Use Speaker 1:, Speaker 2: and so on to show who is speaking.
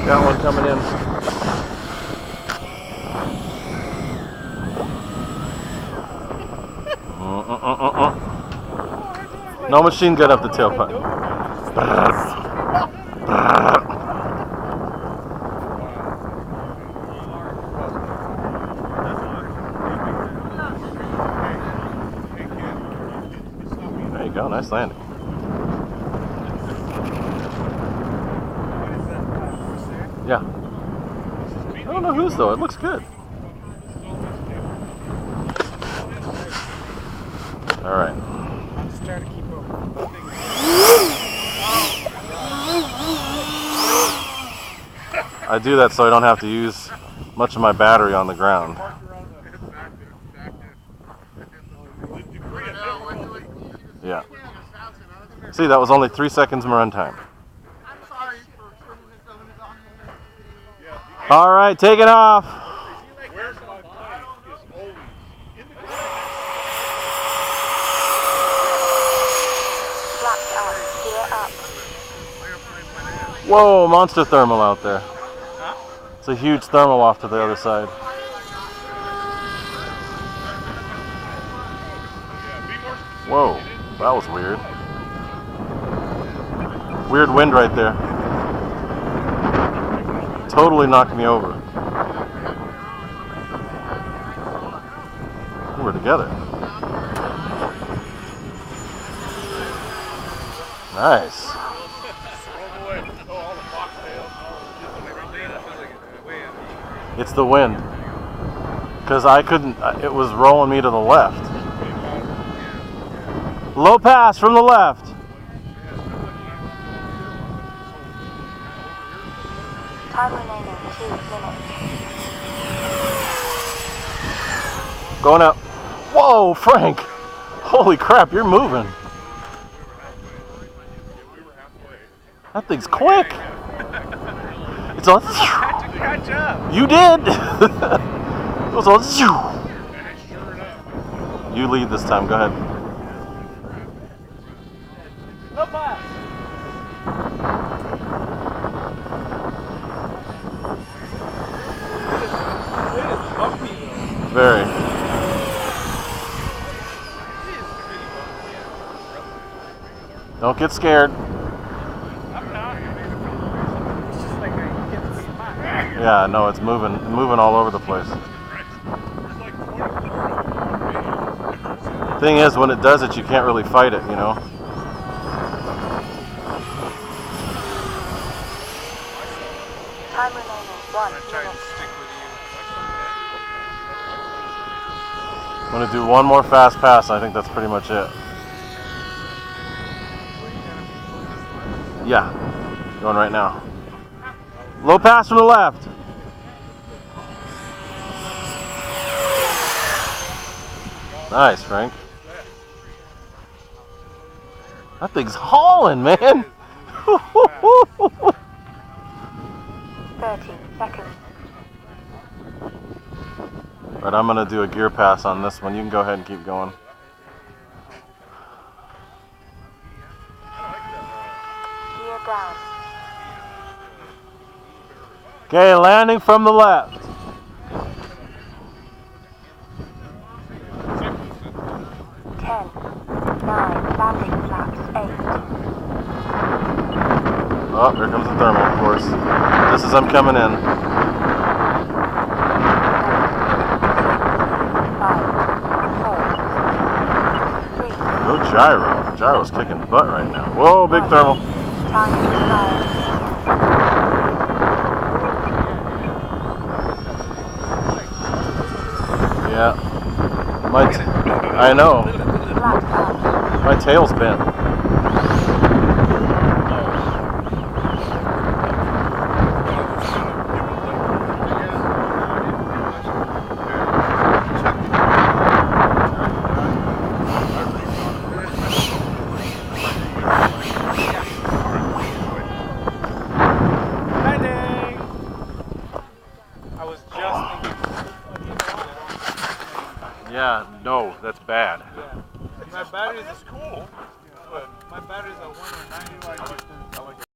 Speaker 1: Got one coming in. No machine gun up the tailpipe. There you go, nice landing. Yeah. I don't know whose though, it looks good. Alright.
Speaker 2: I'm just trying to keep up.
Speaker 1: I do that so I don't have to use much of my battery on the ground. Yeah. See, that was only 3 seconds of run time. All right, take it off. Whoa, monster thermal out there. It's a huge thermal off to the other side. Whoa, that was weird. Weird wind right there. Totally knocked me over. We're together. Nice. It's the wind. Because I couldn't, it was rolling me to the left. Low pass from the left.
Speaker 3: Time remaining 2 minutes.
Speaker 1: Going up. Whoa, Frank. Holy crap, you're moving. That thing's quick. It's on.
Speaker 2: Catch up.
Speaker 1: You did. It was on. You lead this time. Go ahead.
Speaker 2: No pass.
Speaker 1: Very. Don't get scared. Yeah, no, it's moving all over the place. Thing is, when it does it, you can't really fight it, you know.
Speaker 3: Time remaining 1 minute.
Speaker 1: I'm gonna do one more fast pass. I think that's pretty much it. Yeah, going right now. Low pass from the left. Nice, Frank. That thing's hauling, man.
Speaker 3: 30 seconds.
Speaker 1: Right, I'm gonna do a gear pass on this one. You can go ahead and keep going.
Speaker 3: Gear down.
Speaker 1: Okay, landing from the left.
Speaker 3: 10, 9, landing flaps 8.
Speaker 1: Oh, here comes the thermal, of course. Just as I'm coming in.
Speaker 3: 5, 4, 3.
Speaker 1: No gyro. Gyro's kicking butt right now. Whoa, big thermal.
Speaker 3: Time expired.
Speaker 1: Yeah. I know.
Speaker 3: Flat out.
Speaker 1: My tail's bent. Yeah, no, that's bad.
Speaker 2: My batteries is cool.